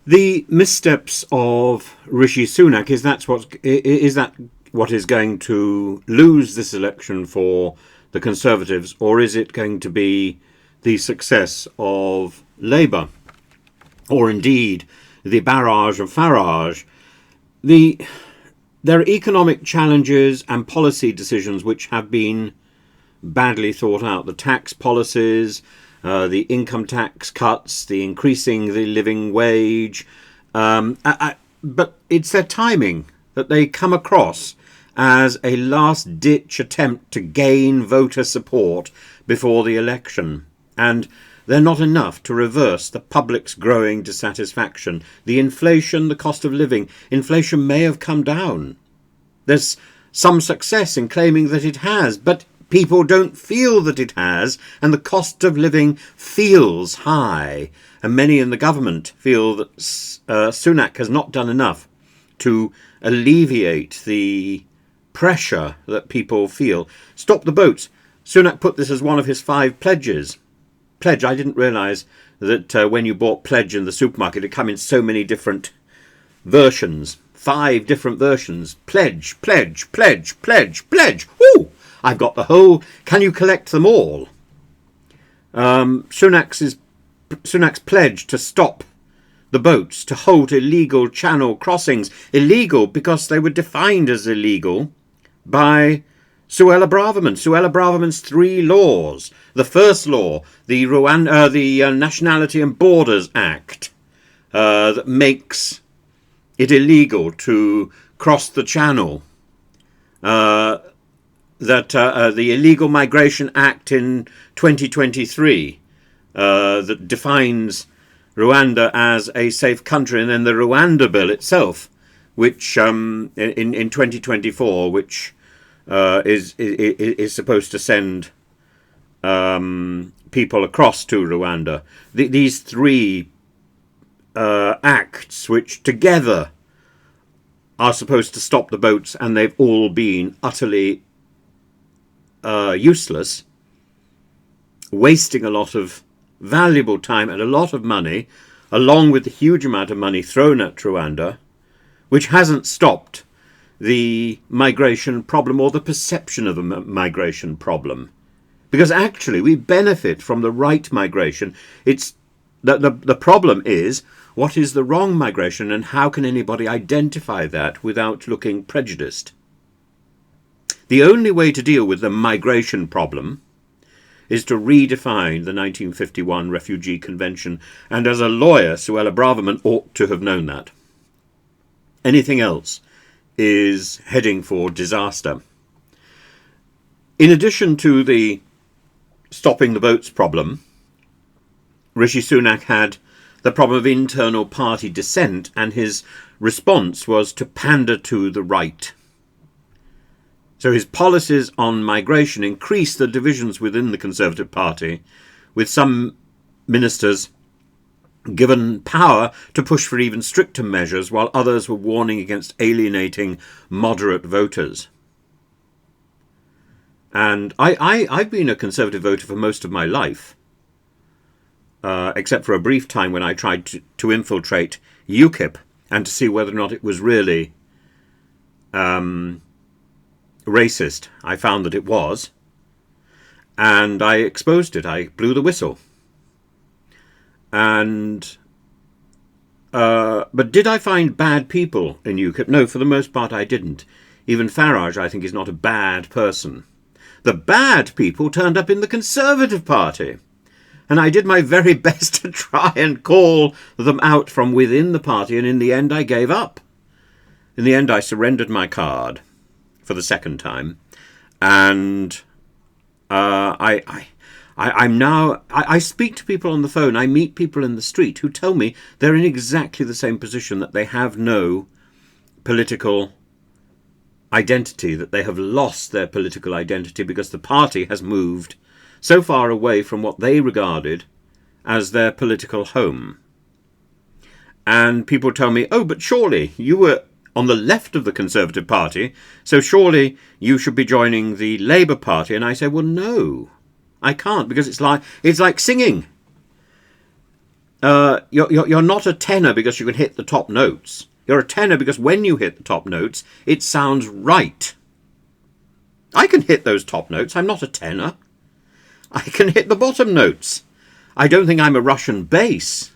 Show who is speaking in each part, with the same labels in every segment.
Speaker 1: The missteps of Rishi Sunak, is that what is going to lose this election for the Conservatives, or is it going to be the success of Labour, or indeed the barrage of Farage? There are economic challenges and policy decisions which have been badly thought out. The tax policies, the income tax cuts, the increasing the living wage. But it's their timing that they come across as a last-ditch attempt to gain voter support before the election. And they're not enough to reverse the public's growing dissatisfaction. The inflation, the cost of living, inflation may have come down. There's some success in claiming that it has, but people don't feel that it has, and the cost of living feels high. And many in the government feel that Sunak has not done enough to alleviate the pressure that people feel. Stop the boats. Sunak put this as one of his 5 pledges. Pledge, I didn't realise that when you bought Pledge in the supermarket, it came in so many different versions. 5 different versions. Pledge, pledge, pledge, pledge, pledge. Woo! I've got the whole. Can you collect them all? Sunak's pledge to stop the boats, to halt illegal channel crossings. Illegal because they were defined as illegal by Suella Braverman. Suella Braverman's 3 laws. The first law, the Nationality and Borders Act, that makes it illegal to cross the channel. The Illegal Migration Act in 2023 that defines Rwanda as a safe country, and then the Rwanda bill itself, which in 2024, which is supposed to send people across to Rwanda. These 3 acts, which together are supposed to stop the boats, and they've all been utterly useless, wasting a lot of valuable time and a lot of money, along with the huge amount of money thrown at Rwanda, which hasn't stopped the migration problem or the perception of a migration problem. Because actually we benefit from the right migration. It's the problem is, what is the wrong migration, and how can anybody identify that without looking prejudiced? The only way to deal with the migration problem is to redefine the 1951 Refugee Convention, and as a lawyer, Suella Braverman ought to have known that. Anything else is heading for disaster. In addition to the stopping the boats problem, Rishi Sunak had the problem of internal party dissent, and his response was to pander to the right. So his policies on migration increased the divisions within the Conservative Party, with some ministers given power to push for even stricter measures, while others were warning against alienating moderate voters. And I've been a Conservative voter for most of my life, except for a brief time when I tried to infiltrate UKIP and to see whether or not it was really racist. I found that it was, and I exposed it. I blew the whistle. And but did I find bad people in UKIP? No, for the most part I didn't. Even Farage, I think, is not a bad person. The bad people turned up in the Conservative Party, and I did my very best to try and call them out from within the party, and in the end I gave up. In the end I surrendered my card for the second time, and I speak to people on the phone. I meet people in the street who tell me they're in exactly the same position, that they have no political identity, that they have lost their political identity because the party has moved so far away from what they regarded as their political home. And people tell me, oh, but surely you were on the left of the Conservative Party, so surely you should be joining the Labour Party. And I say, well, no, I can't, because it's like singing. you're not a tenor because you can hit the top notes. You're a tenor because when you hit the top notes, it sounds right. I can hit those top notes. I'm not a tenor. I can hit the bottom notes. I don't think I'm a Russian bass.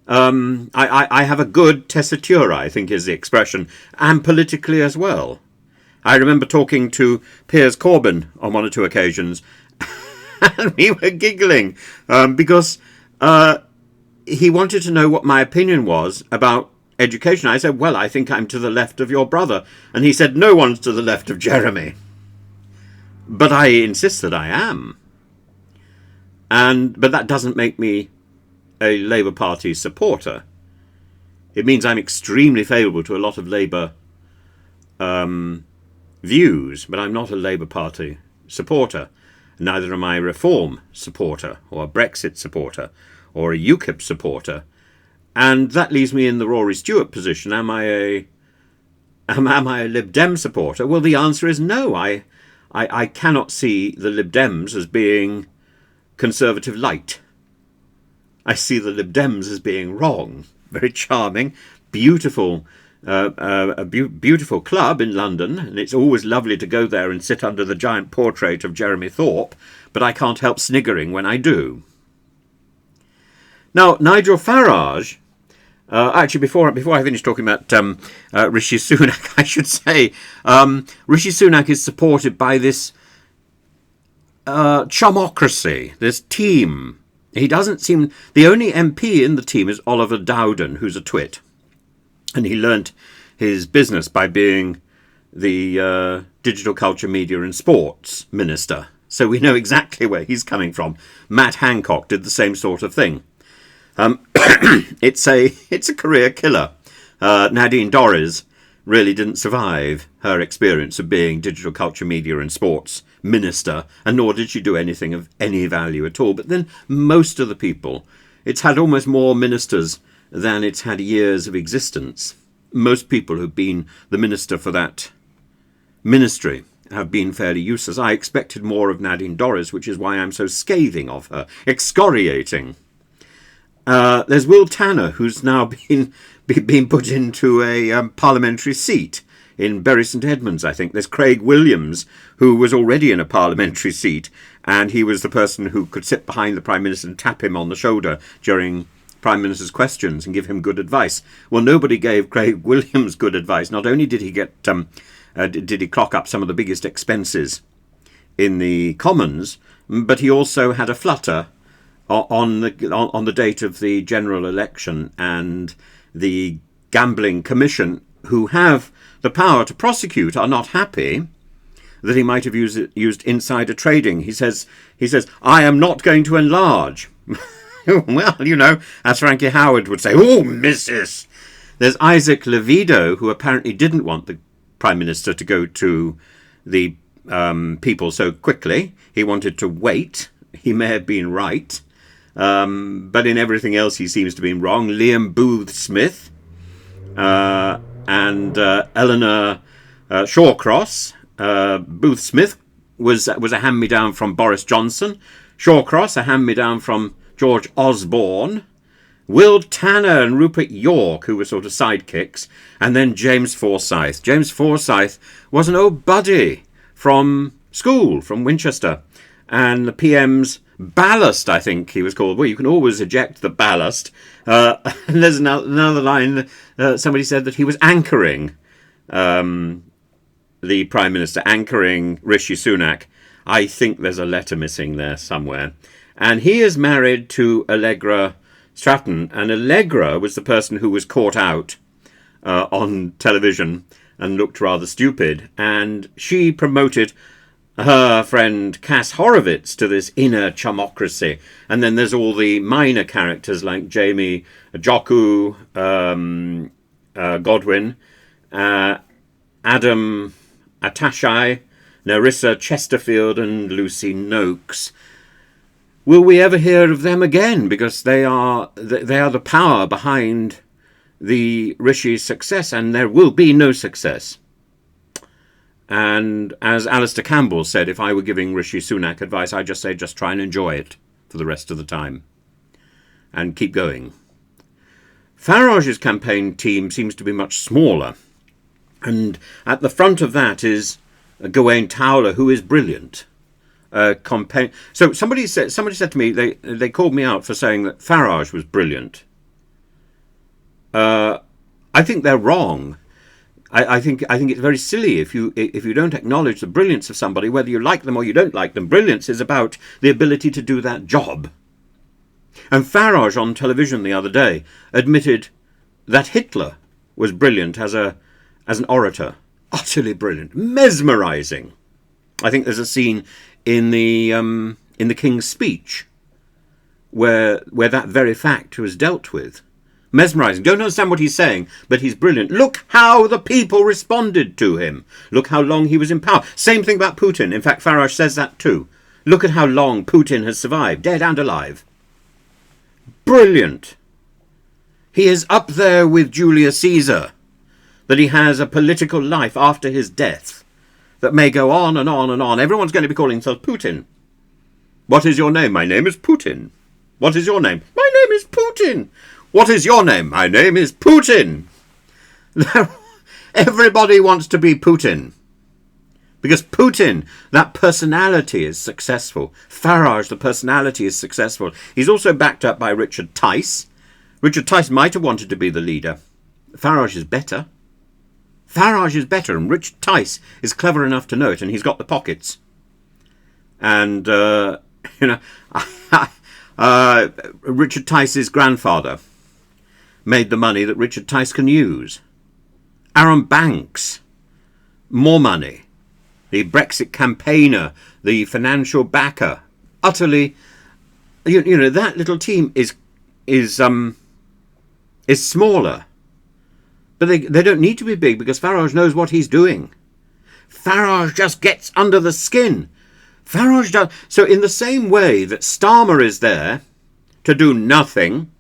Speaker 1: I have a good tessitura, I think is the expression, and politically as well. I remember talking to Piers Corbyn on one or two occasions, and we were giggling because he wanted to know what my opinion was about education. I said, well, I think I'm to the left of your brother. And he said, no one's to the left of Jeremy. But I insist that I am. But that doesn't make me a Labour Party supporter. It means I'm extremely favourable to a lot of Labour views, but I'm not a Labour Party supporter. Neither am I a Reform supporter or a Brexit supporter or a UKIP supporter. And that leaves me in the Rory Stewart position. Am I a Lib Dem supporter? Well, the answer is no. I cannot see the Lib Dems as being conservative light. I see the Lib Dems as being wrong. Very charming, beautiful, a beautiful club in London, and it's always lovely to go there and sit under the giant portrait of Jeremy Thorpe, but I can't help sniggering when I do. Now, Nigel Farage, actually, before I finish talking about Rishi Sunak, I should say, Rishi Sunak is supported by this chumocracy, this team. He doesn't seem... The only MP in the team is Oliver Dowden, who's a twit. And he learnt his business by being the Digital Culture, Media and Sports Minister. So we know exactly where he's coming from. Matt Hancock did the same sort of thing. It's a career killer. Nadine Dorries really didn't survive her experience of being Digital Culture, Media and Sports Minister, and nor did she do anything of any value at all. But then most of the people, it's had almost more ministers than it's had years of existence. Most people who've been the minister for that ministry have been fairly useless. I expected more of Nadine Dorries, which is why I'm so scathing of her, excoriating. There's Will Tanner, who's now been put into a parliamentary seat in Bury St Edmunds, I think. There's Craig Williams, who was already in a parliamentary seat, and he was the person who could sit behind the Prime Minister and tap him on the shoulder during Prime Minister's questions and give him good advice. Well, nobody gave Craig Williams good advice. Not only did he get did he clock up some of the biggest expenses in the Commons, but he also had a flutter on the date of the general election, and the Gambling Commission, who have the power to prosecute, are not happy that he might have used insider trading. He says, I am not going to enlarge. Well, you know, as Frankie Howard would say, oh, missus. There's Isaac Levido, who apparently didn't want the Prime Minister to go to the people so quickly. He wanted to wait. He may have been right. But in everything else, he seems to be wrong. Liam Booth-Smith and Eleanor Shawcross. Booth-Smith was a hand-me-down from Boris Johnson. Shawcross, a hand-me-down from George Osborne. Will Tanner and Rupert York, who were sort of sidekicks. And then James Forsyth. James Forsyth was an old buddy from school, from Winchester. And the PM's ballast, I think he was called. Well, you can always eject the ballast. And there's another line. Somebody said that he was anchoring the Prime Minister, anchoring Rishi Sunak. I think there's a letter missing there somewhere. And he is married to Allegra Stratton. And Allegra was the person who was caught out on television and looked rather stupid. And she promoted her friend Cass Horowitz to this inner chumocracy. And then there's all the minor characters like Jamie Joku, Godwin, Adam Atashai, Narissa Chesterfield and Lucy Noakes. Will we ever hear of them again? Because they are the power behind the Rishi's success, and there will be no success. And as Alistair Campbell said, if I were giving Rishi Sunak advice, I'd just say just try and enjoy it for the rest of the time. and keep going. Farage's campaign team seems to be much smaller, and at the front of that is Gawain Towler, who is brilliant. So somebody said to me, they called me out for saying that Farage was brilliant. I think they're wrong. I think it's very silly if you don't acknowledge the brilliance of somebody, whether you like them or you don't like them. Brilliance is about the ability to do that job. And Farage on television the other day admitted that Hitler was brilliant as an orator, utterly brilliant, mesmerising. I think there's a scene in the King's Speech where that very fact was dealt with. Mesmerising. Don't understand what he's saying, but he's brilliant. Look how the people responded to him. Look how long he was in power. Same thing about Putin. In fact, Farage says that too. Look at how long Putin has survived, dead and alive. Brilliant. He is up there with Julius Caesar, that he has a political life after his death that may go on and on and on. Everyone's going to be calling himself Putin. What is your name? My name is Putin. What is your name? My name is Putin. What is your name? My name is Putin. Everybody wants to be Putin. Because Putin, that personality is successful. Farage, the personality is successful. He's also backed up by Richard Tice. Richard Tice might have wanted to be the leader. Farage is better. Farage is better, and Richard Tice is clever enough to know it, and he's got the pockets. And, Richard Tice's grandfather made the money that Richard Tice can use. Aaron Banks, more money. The Brexit campaigner, the financial backer, utterly, that little team is smaller. But they don't need to be big because Farage knows what he's doing. Farage just gets under the skin. Farage does. So in the same way that Starmer is there to do nothing,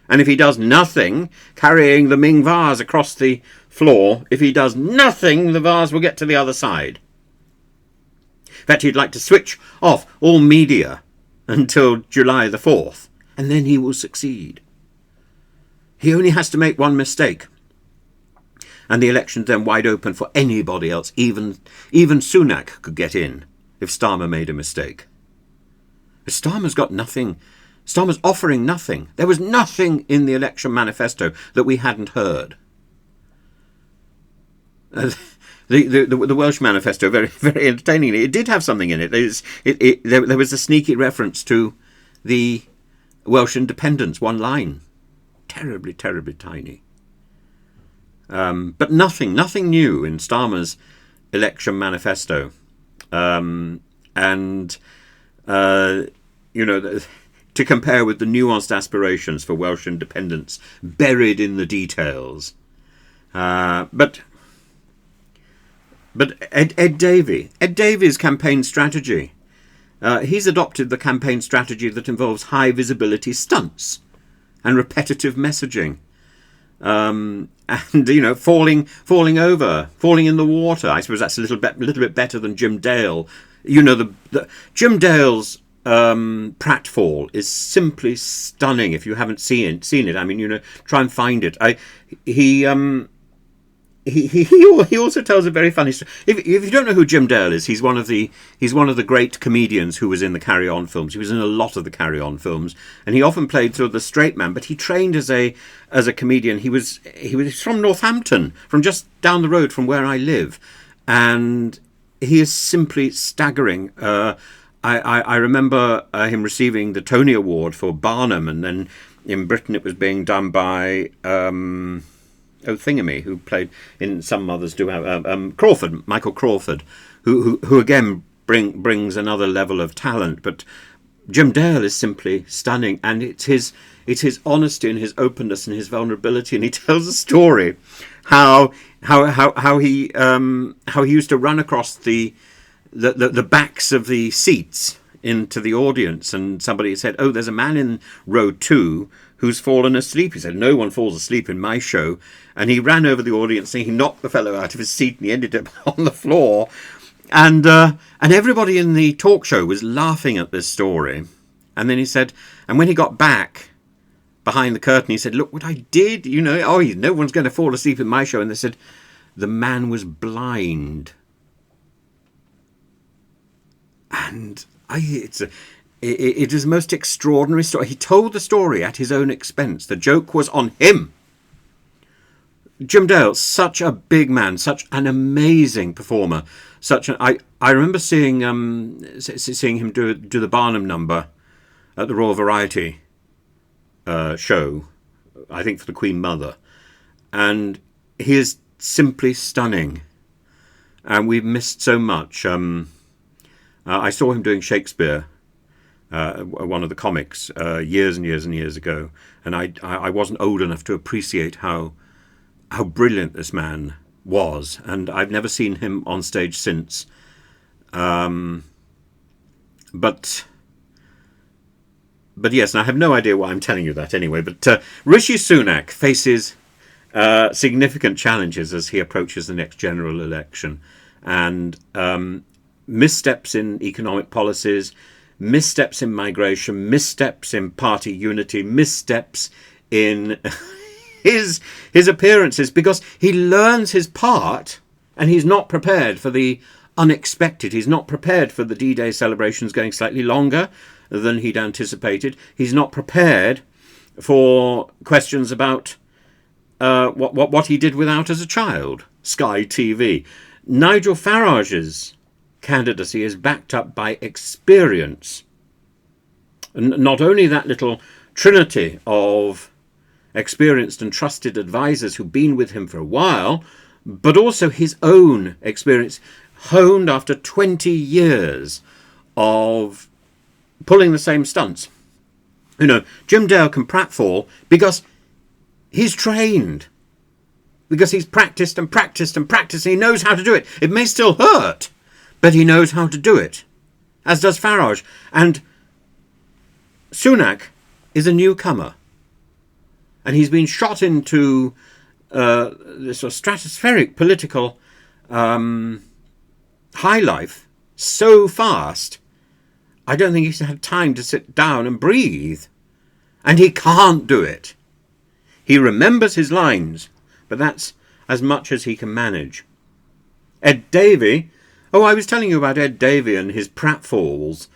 Speaker 1: and if he does nothing, carrying the Ming vase across the floor, if he does nothing, the vase will get to the other side. In fact, he'd like to switch off all media until July the 4th, and then he will succeed. He only has to make one mistake, and the election's then wide open for anybody else. Even Sunak could get in if Starmer made a mistake. But Starmer's got nothing. Starmer's offering nothing. There was nothing in the election manifesto that we hadn't heard. The Welsh manifesto, very, very entertainingly, it did have something in it. There was a sneaky reference to the Welsh independence, one line. Terribly, terribly tiny. But nothing new in Starmer's election manifesto. To compare with the nuanced aspirations for Welsh independence buried in the details. But Ed Davy's campaign strategy, he's adopted the campaign strategy that involves high visibility stunts and repetitive messaging, and falling over, falling in the water. I suppose that's a little bit better than Jim Dale. Jim Dale's pratfall is simply stunning. If you haven't seen it, I mean, try and find it. He also tells a very funny story. If you don't know who Jim Dale is, he's one of the great comedians who was in the Carry On films. He was in a lot of the Carry On films, and he often played sort of the straight man. But he trained as a comedian. He was from Northampton, from just down the road from where I live, and he is simply staggering. I remember him receiving the Tony Award for Barnum, and then in Britain it was being done by Thingamy, who played in Some Mothers Do Have Michael Crawford, who again brings another level of talent. But Jim Dale is simply stunning, and it's his honesty and his openness and his vulnerability. And he tells a story how he used to run across the backs of the seats into the audience, and somebody said, "Oh, there's a man in row 2 who's fallen asleep." He said, "No one falls asleep in my show." And he ran over the audience and he knocked the fellow out of his seat, and he ended up on the floor. And everybody in the talk show was laughing at this story. And then he said, and when he got back behind the curtain. He said, "Look what I did, no one's going to fall asleep in my show." And they said, the man was blind. And it is a most extraordinary story. He told the story at his own expense. The joke was on him. Jim Dale, such a big man, such an amazing performer. I remember seeing him do the Barnum number at the Royal Variety show, I think for the Queen Mother, and he is simply stunning. And we've missed so much. I saw him doing Shakespeare, one of the comics, years and years and years ago, and I wasn't old enough to appreciate how brilliant this man was, and I've never seen him on stage since. But yes, and I have no idea why I'm telling you that anyway. But Rishi Sunak faces significant challenges as he approaches the next general election, and missteps in economic policies, missteps in migration, missteps in party unity, missteps in his appearances, because he learns his part and he's not prepared for the unexpected. He's not prepared for the D-Day celebrations going slightly longer than he'd anticipated. He's not prepared for questions about what he did without as a child, Sky TV. Nigel Farage's candidacy is backed up by experience. And not only that little trinity of experienced and trusted advisors who've been with him for a while, but also his own experience, honed after 20 years of pulling the same stunts. Jim Dale can pratfall because he's trained, because he's practiced and practiced and practiced, and he knows how to do it. It may still hurt, but he knows how to do it, as does Farage. And Sunak is a newcomer, and he's been shot into this sort of stratospheric political high life so fast, I don't think he's had time to sit down and breathe. And he can't do it. He remembers his lines, but that's as much as he can manage. Ed Davy, I was telling you about Ed Davy and his pratfalls,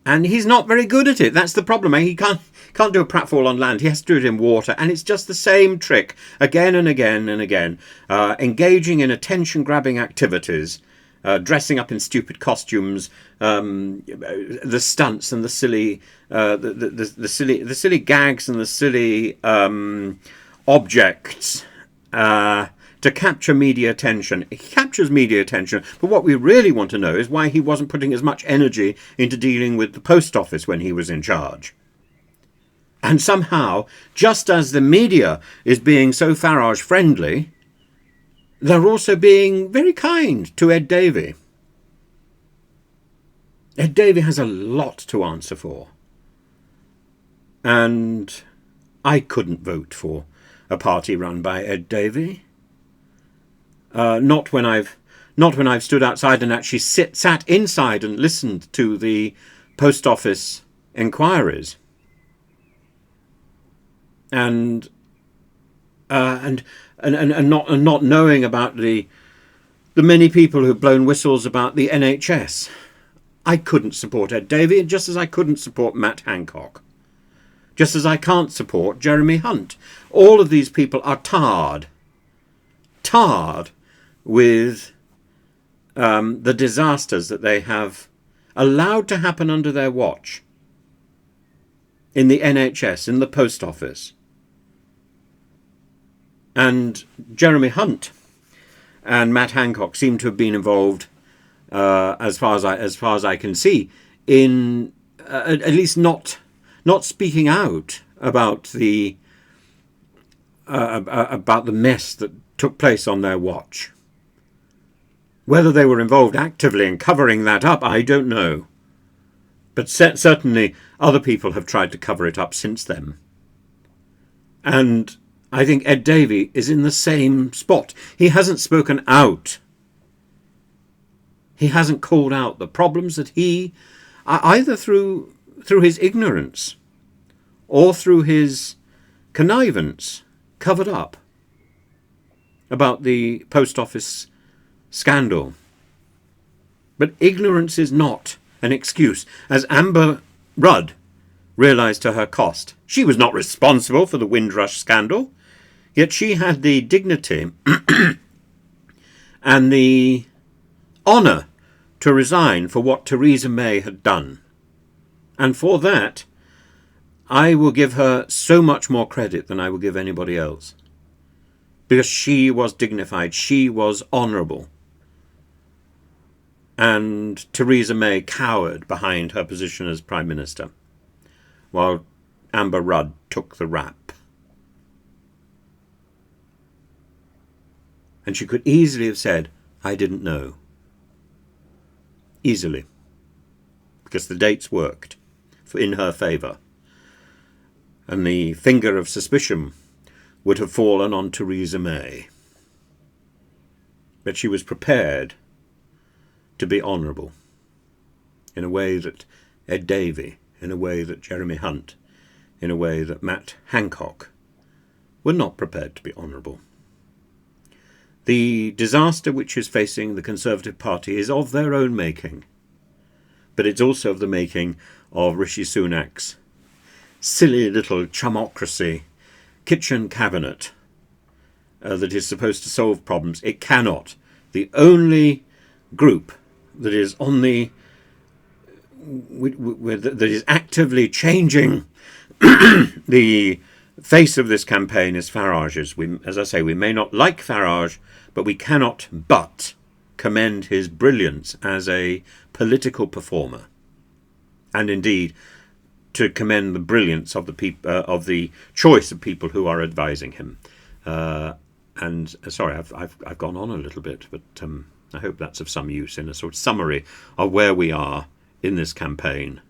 Speaker 1: and he's not very good at it. That's the problem. He can't do a pratfall on land. He has to do it in water, and it's just the same trick again and again and again. Engaging in attention-grabbing activities, dressing up in stupid costumes, the stunts and the silly gags and the silly objects to capture media attention. He captures media attention, but what we really want to know is why he wasn't putting as much energy into dealing with the post office when he was in charge. And somehow, just as the media is being so Farage friendly, they're also being very kind to Ed Davy. Ed Davy has a lot to answer for. And I couldn't vote for a party run by Ed Davy. Not when I've stood outside and actually sat inside and listened to the post office inquiries. And not knowing about the many people who've blown whistles about the NHS. I couldn't support Ed Davy, just as I couldn't support Matt Hancock. Just as I can't support Jeremy Hunt. All of these people are tarred with the disasters that they have allowed to happen under their watch. In the NHS, in the post office. And Jeremy Hunt and Matt Hancock seem to have been involved, as far as I can see, in at least not speaking out about the mess that took place on their watch. Whether they were involved actively in covering that up, I don't know. But certainly other people have tried to cover it up since then. And I think Ed Davy is in the same spot. He hasn't spoken out. He hasn't called out the problems that he, either through his ignorance or through his connivance covered up about the post office scandal. But ignorance is not an excuse, as Amber Rudd realised to her cost. She was not responsible for the Windrush scandal, yet she had the dignity and the honour to resign for what Theresa May had done. And for that, I will give her so much more credit than I will give anybody else. Because she was dignified, she was honourable. And Theresa May cowered behind her position as Prime Minister, while Amber Rudd took the rap. And she could easily have said, I didn't know. Easily. Because the dates worked in her favour. And the finger of suspicion would have fallen on Theresa May. But she was prepared to be honourable, in a way that Ed Davy, in a way that Jeremy Hunt, in a way that Matt Hancock were not prepared to be honourable. The disaster which is facing the Conservative Party is of their own making, but it's also of the making of Rishi Sunak's silly little chumocracy kitchen cabinet that is supposed to solve problems. It cannot. The only group that is on the that is actively changing the face of this campaign is Farage's. As I say, we may not like Farage, but we cannot but commend his brilliance as a political performer, and indeed to commend the brilliance of the choice of people who are advising him. Sorry, I've gone on a little bit, but I hope that's of some use in a sort of summary of where we are in this campaign.